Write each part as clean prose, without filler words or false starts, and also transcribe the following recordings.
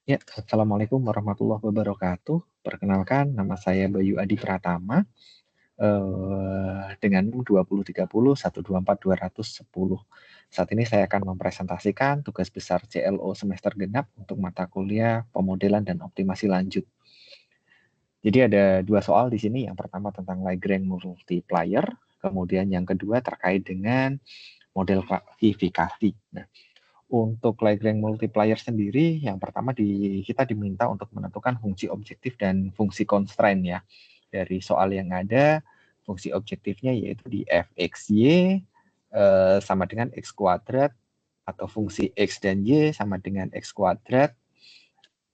Ya, Assalamualaikum warahmatullahi wabarakatuh. Perkenalkan, nama saya Bayu Adi Pratama, dengan NIM 2030124210. Saat ini saya akan mempresentasikan tugas besar CLO semester genap untuk mata kuliah pemodelan dan optimasi lanjut. Jadi ada dua soal di sini. Yang pertama tentang Lagrange multiplier, kemudian yang kedua terkait dengan model klasifikasi. Nah, untuk Lagrange multiplier sendiri, yang pertama kita diminta untuk menentukan fungsi objektif dan fungsi constraint ya. Dari soal yang ada, fungsi objektifnya yaitu di fxy sama dengan x kuadrat, atau fungsi x dan y sama dengan x kuadrat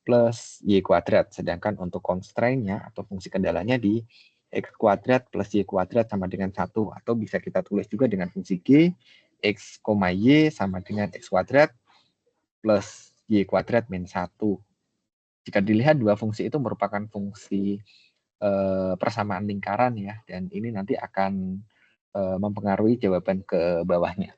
plus y kuadrat. Sedangkan untuk constraint-nya atau fungsi kendalanya di x kuadrat plus y kuadrat sama dengan 1. Atau bisa kita tulis juga dengan fungsi g, x, y sama dengan x kuadrat plus y kuadrat min 1. Jika dilihat dua fungsi itu merupakan fungsi persamaan lingkaran ya, dan ini nanti akan mempengaruhi jawaban ke bawahnya.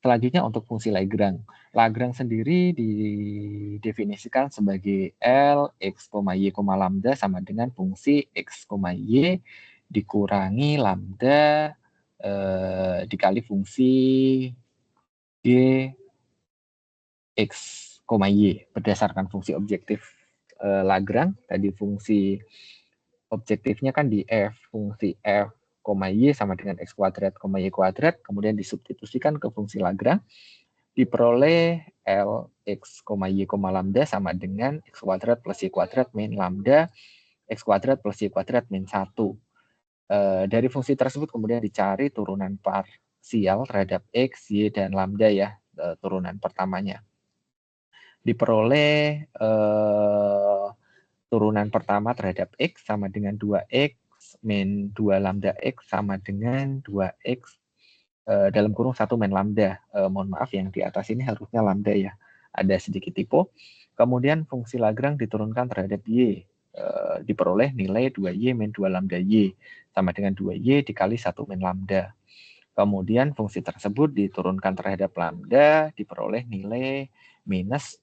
Selanjutnya untuk fungsi Lagrange. Lagrange sendiri didefinisikan sebagai L, X, Y, lambda sama dengan fungsi X, Y dikurangi lambda dikali fungsi G, X, Y berdasarkan fungsi objektif Lagrange. Tadi fungsi objektifnya kan di F, fungsi F, Y sama dengan X kuadrat, Y kuadrat, kemudian disubstitusikan ke fungsi Lagrange, diperoleh L, X, Y, lambda sama dengan X kuadrat plus Y kuadrat min lambda X kuadrat plus Y kuadrat min 1. Dari fungsi tersebut kemudian dicari turunan parsial terhadap X, Y, dan lambda ya, turunan pertamanya. Diperoleh turunan pertama terhadap X sama dengan 2X min 2 lambda X sama dengan 2X dalam kurung 1 min lambda. Mohon maaf yang di atas ini harusnya lambda ya. Ada sedikit typo. Kemudian fungsi Lagrange diturunkan terhadap Y. Diperoleh nilai 2Y min 2 lambda Y sama dengan 2Y dikali 1 min lambda. Kemudian fungsi tersebut diturunkan terhadap lambda, diperoleh nilai minus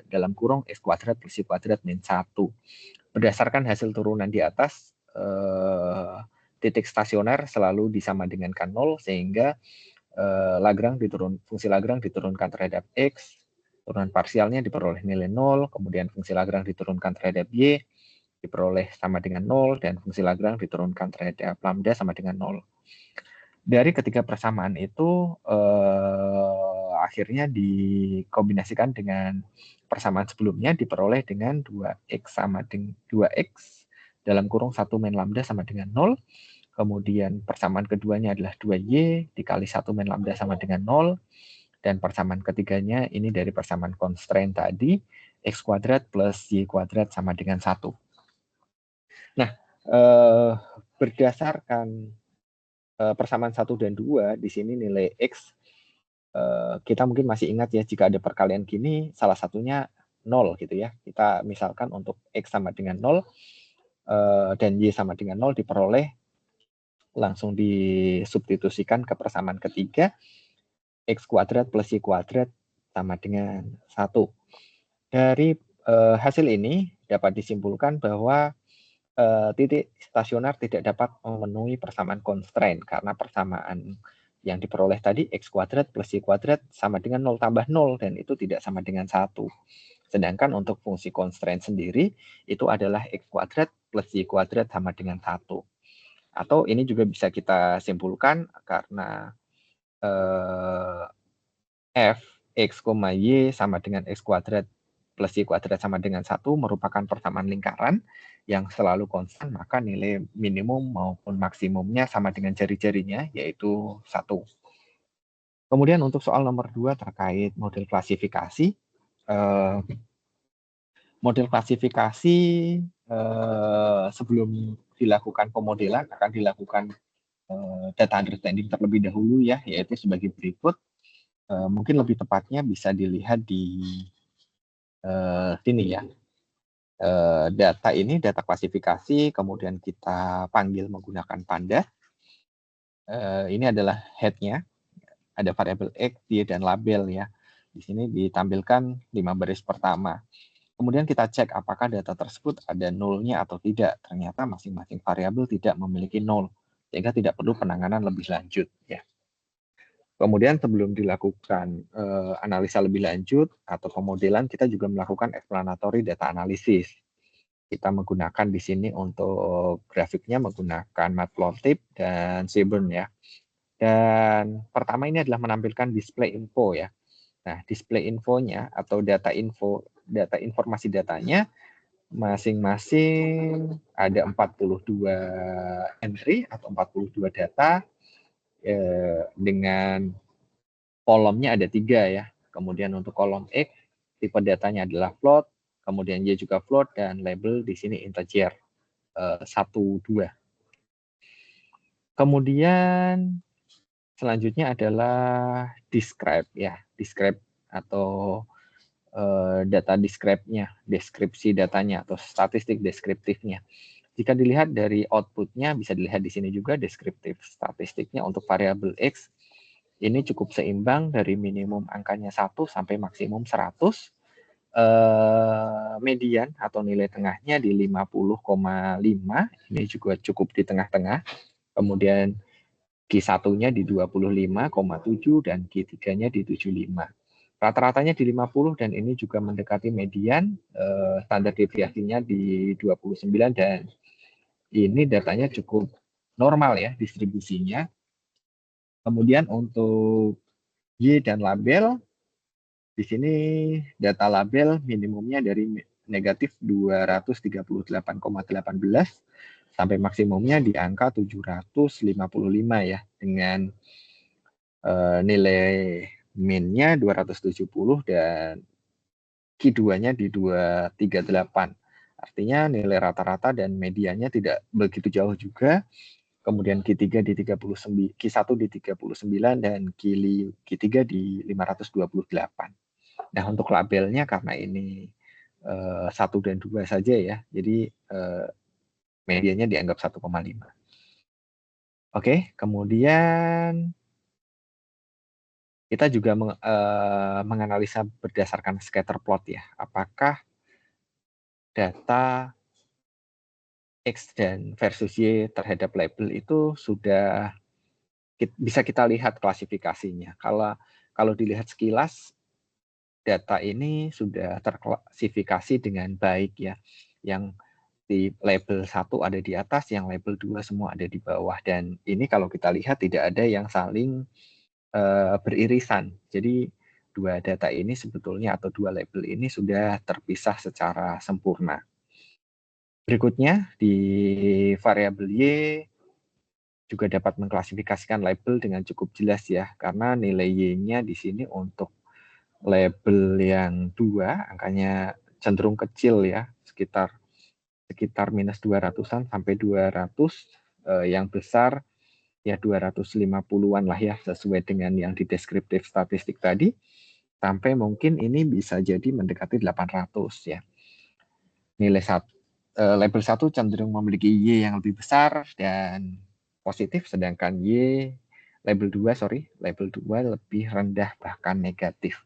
dalam kurung X kuadrat plus Y kuadrat min 1. Berdasarkan hasil turunan di atas, titik stasioner selalu disama dengankan 0, sehingga fungsi Lagrange diturunkan terhadap X, turunan parsialnya diperoleh nilai 0, kemudian fungsi Lagrange diturunkan terhadap Y, diperoleh sama dengan 0, dan fungsi Lagrange diturunkan terhadap lambda sama dengan 0. Dari ketiga persamaan itu akhirnya dikombinasikan dengan persamaan sebelumnya, diperoleh dengan 2x sama dengan 2x dalam kurung 1 min lambda sama dengan 0. Kemudian persamaan keduanya adalah 2y dikali 1 min lambda sama dengan 0. Dan persamaan ketiganya ini dari persamaan constraint tadi, x kuadrat plus y kuadrat sama dengan 1. Nah, berdasarkan persamaan 1 dan 2, di sini nilai X, kita mungkin masih ingat ya, jika ada perkalian gini, salah satunya 0 gitu ya. Kita misalkan untuk X sama dengan 0, dan Y sama dengan 0 diperoleh, langsung disubstitusikan ke persamaan ketiga, X kuadrat plus Y kuadrat sama dengan 1. Dari hasil ini dapat disimpulkan bahwa titik stasioner tidak dapat memenuhi persamaan constraint karena persamaan yang diperoleh tadi X kuadrat plus Y kuadrat sama dengan 0 tambah 0, dan itu tidak sama dengan 1. Sedangkan untuk fungsi constraint sendiri itu adalah X kuadrat plus Y kuadrat sama dengan 1. Atau ini juga bisa kita simpulkan karena F, X, Y sama dengan X kuadrat plus Y kuadrat sama dengan 1 merupakan persamaan lingkaran yang selalu konstan, maka nilai minimum maupun maksimumnya sama dengan jari-jarinya, yaitu 1. Kemudian untuk soal nomor 2 terkait model klasifikasi. Model klasifikasi sebelum dilakukan pemodelan akan dilakukan data understanding terlebih dahulu ya, yaitu sebagai berikut. Mungkin lebih tepatnya bisa dilihat di sini ya. Data ini data klasifikasi, kemudian kita panggil menggunakan panda. Ini adalah head-nya, ada variabel X, Y, dan label ya. Di sini ditampilkan 5 baris pertama. Kemudian kita cek apakah data tersebut ada nolnya atau tidak. Ternyata masing-masing variabel tidak memiliki nol, sehingga tidak perlu penanganan lebih lanjut. Ya. Kemudian sebelum dilakukan analisa lebih lanjut atau pemodelan, kita juga melakukan explanatory data analysis. Kita menggunakan di sini untuk grafiknya menggunakan Matplotlib dan Seaborn ya. Dan pertama ini adalah menampilkan display info ya. Nah, display infonya atau data informasi datanya masing-masing ada 42 entry atau 42 data dengan kolomnya ada 3 ya. Kemudian untuk kolom X, tipe datanya adalah float, kemudian Y juga float, dan label di sini integer 1, 2. Kemudian selanjutnya adalah describe ya, describe atau data describe-nya, deskripsi datanya atau statistik deskriptifnya. Jika dilihat dari output-nya, bisa dilihat di sini juga deskriptif statistiknya untuk variabel X. Ini cukup seimbang dari minimum angkanya 1 sampai maksimum 100. Median atau nilai tengahnya di 50,5. Ini juga cukup di tengah-tengah. Kemudian Q1-nya di 25,7 dan Q3-nya di 75. Rata-ratanya di 50 dan ini juga mendekati median, standar deviasinya di 29 dan ini datanya cukup normal ya distribusinya. Kemudian untuk Y dan label, di sini data label minimumnya dari negatif 238,18 sampai maksimumnya di angka 755 ya, dengan nilai min-nya 270 dan Q2-nya di 238. Artinya nilai rata-rata dan mediannya tidak begitu jauh juga. Kemudian Q3 di 39, Q1 di 39 dan Q3 di 528. Nah, untuk labelnya karena ini 1 dan 2 saja ya. Jadi medianya dianggap 1,5. Oke, kemudian kita juga menganalisa berdasarkan scatter plot ya. Apakah data X dan versus Y terhadap label itu sudah bisa kita lihat klasifikasinya. Kalau dilihat sekilas, data ini sudah terklasifikasi dengan baik ya. Yang di label 1 ada di atas, yang label 2 semua ada di bawah. Dan ini kalau kita lihat tidak ada yang saling beririsan. Jadi dua data ini sebetulnya atau dua label ini sudah terpisah secara sempurna. Berikutnya di variabel Y juga dapat mengklasifikasikan label dengan cukup jelas ya, karena nilai Y-nya di sini untuk label yang 2 angkanya cenderung kecil ya, sekitar minus 200-an sampai 200, yang besar ya 250-an lah ya, sesuai dengan yang di deskriptif statistik tadi, sampai mungkin ini bisa jadi mendekati 800 ya. Nilai label 1 cenderung memiliki Y yang lebih besar dan positif, sedangkan label 2 lebih rendah bahkan negatif.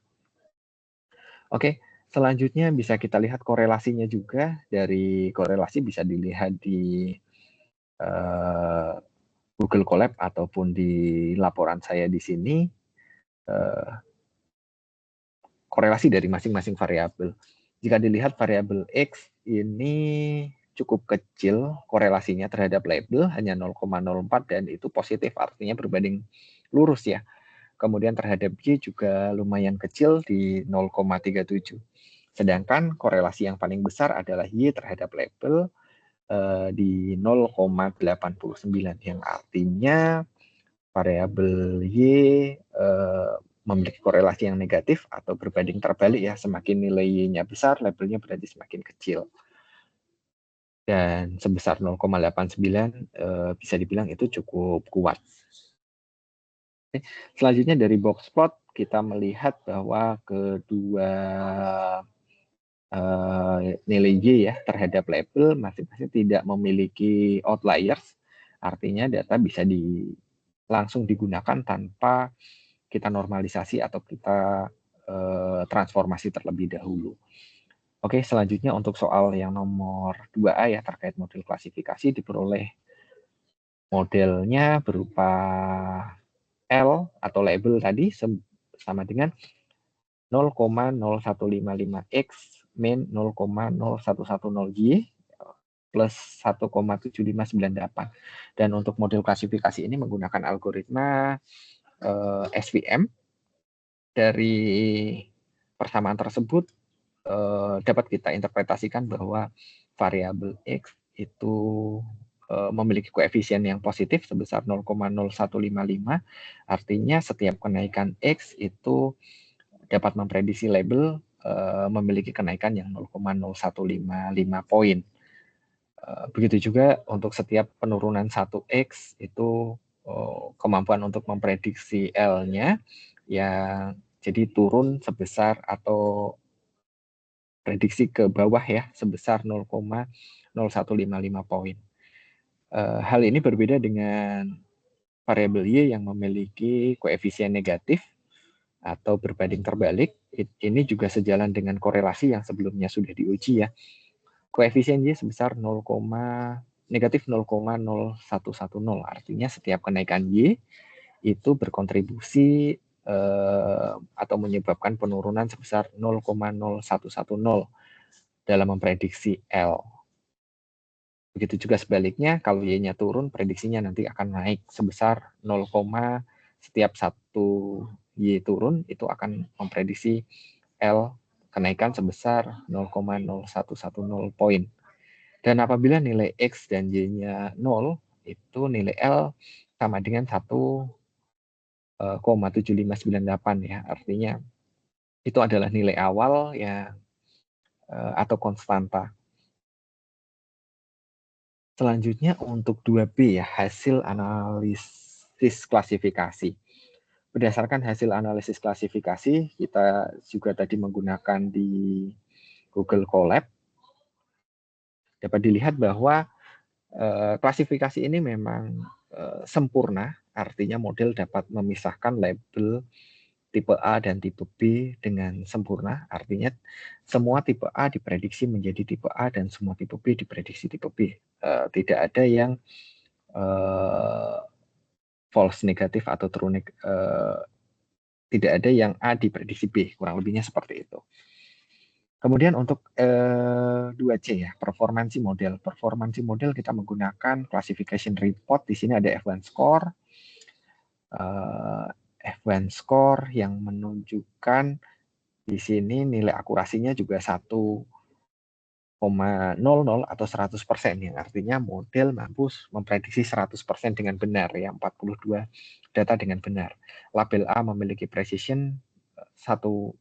Oke, selanjutnya bisa kita lihat korelasinya juga. Dari korelasi bisa dilihat di Google Colab ataupun di laporan saya di sini, korelasi dari masing-masing variabel. Jika dilihat variabel X ini cukup kecil korelasinya terhadap label, hanya 0,04 dan itu positif, artinya berbanding lurus ya. Kemudian terhadap Y juga lumayan kecil di 0,37. Sedangkan korelasi yang paling besar adalah Y terhadap label di 0,89, yang artinya variabel Y memiliki korelasi yang negatif atau berbanding terbalik ya, semakin nilai Y-nya besar, labelnya berarti semakin kecil. Dan sebesar 0,89 bisa dibilang itu cukup kuat. Selanjutnya dari box plot kita melihat bahwa kedua nilai Y ya terhadap label masing-masing tidak memiliki outliers, artinya data bisa langsung digunakan tanpa kita normalisasi atau kita transformasi terlebih dahulu. Oke, selanjutnya untuk soal yang nomor 2A ya, terkait model klasifikasi, diperoleh modelnya berupa L atau label tadi sama dengan 0,0155X min 0,0110Y plus 1,7598. Dan untuk model klasifikasi ini menggunakan algoritma SVM. Dari persamaan tersebut dapat kita interpretasikan bahwa variabel X itu memiliki koefisien yang positif sebesar 0,0155. Artinya setiap kenaikan X itu dapat memprediksi label memiliki kenaikan yang 0,0155 poin. Begitu juga untuk setiap penurunan 1X itu kemampuan untuk memprediksi L-nya yang jadi turun sebesar atau prediksi ke bawah ya sebesar 0,0155 poin. Hal ini berbeda dengan variabel Y yang memiliki koefisien negatif atau berbanding terbalik. Ini juga sejalan dengan korelasi yang sebelumnya sudah diuji ya. Koefisien Y sebesar negatif 0,0110. Artinya setiap kenaikan Y itu berkontribusi atau menyebabkan penurunan sebesar 0,0110 dalam memprediksi L. Begitu juga sebaliknya, kalau Y-nya turun, prediksinya nanti akan naik sebesar 0, setiap 1 Y turun, itu akan memprediksi L kenaikan sebesar 0,0110 poin. Dan apabila nilai X dan Y-nya 0, itu nilai L sama dengan 1,7598 ya. Artinya itu adalah nilai awal ya atau konstanta. Selanjutnya untuk 2B ya, hasil analisis klasifikasi. Berdasarkan hasil analisis klasifikasi, kita juga tadi menggunakan di Google Colab, dapat dilihat bahwa klasifikasi ini memang sempurna, artinya model dapat memisahkan label tipe A dan tipe B dengan sempurna, artinya semua tipe A diprediksi menjadi tipe A dan semua tipe B diprediksi tipe B. Tidak ada yang false negatif atau true tidak ada yang A diprediksi B, kurang lebihnya seperti itu. Kemudian untuk 2C ya, performansi model. Performansi model kita menggunakan classification report. Di sini ada F1 score. F1 score yang menunjukkan di sini nilai akurasinya juga 1,00 atau 100%, yang artinya model mampu memprediksi 100% dengan benar ya, 42 data dengan benar. Label A memiliki precision 1,00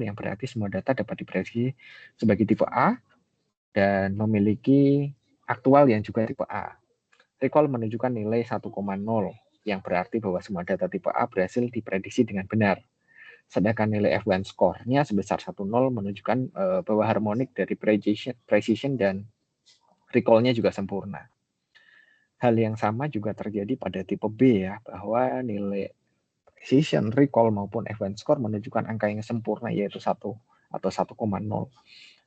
yang berarti semua data dapat diprediksi sebagai tipe A dan memiliki aktual yang juga tipe A. Recall menunjukkan nilai 1,0 yang berarti bahwa semua data tipe A berhasil diprediksi dengan benar. Sedangkan nilai F1 score-nya sebesar 1,0 menunjukkan bahwa harmonik dari precision dan recall-nya juga sempurna. Hal yang sama juga terjadi pada tipe B ya, bahwa nilai precision, recall maupun F1 score menunjukkan angka yang sempurna yaitu 1 atau 1,0.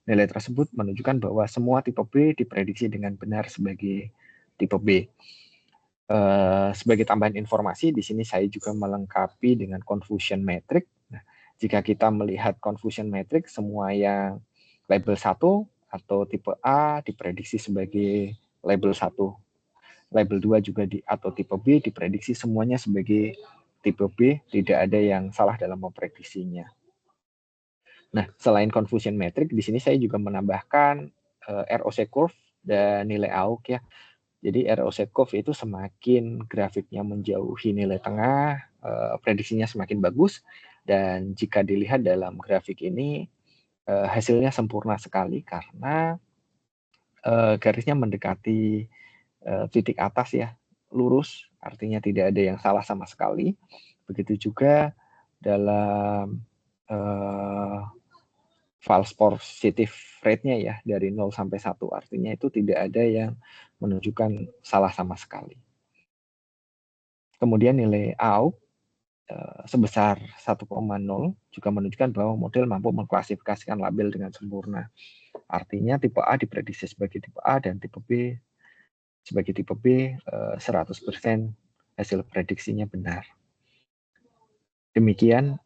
Nilai tersebut menunjukkan bahwa semua tipe B diprediksi dengan benar sebagai tipe B. Sebagai tambahan informasi, di sini saya juga melengkapi dengan confusion metric. Nah, jika kita melihat confusion metric, semua yang label 1 atau tipe A diprediksi sebagai label 1. Label 2 juga atau tipe B diprediksi semuanya sebagai tipe B, tidak ada yang salah dalam memprediksinya. Nah, selain confusion metric, di sini saya juga menambahkan ROC curve dan nilai AUK ya. Jadi ROC curve itu semakin grafiknya menjauhi nilai tengah, prediksinya semakin bagus. Dan jika dilihat dalam grafik ini, hasilnya sempurna sekali karena garisnya mendekati titik atas ya, lurus, artinya tidak ada yang salah sama sekali. Begitu juga dalam false positive rate-nya ya, dari 0 sampai 1, artinya itu tidak ada yang menunjukkan salah sama sekali. Kemudian nilai AUK sebesar 1,0 juga menunjukkan bahwa model mampu mengklasifikasikan label dengan sempurna. Artinya tipe A diprediksi sebagai tipe A dan tipe B sebagai tipe B 100% hasil prediksinya benar. Demikian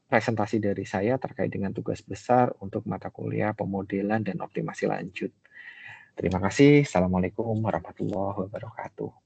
presentasi dari saya terkait dengan tugas besar untuk mata kuliah pemodelan dan optimasi lanjut. Terima kasih. Assalamualaikum warahmatullahi wabarakatuh.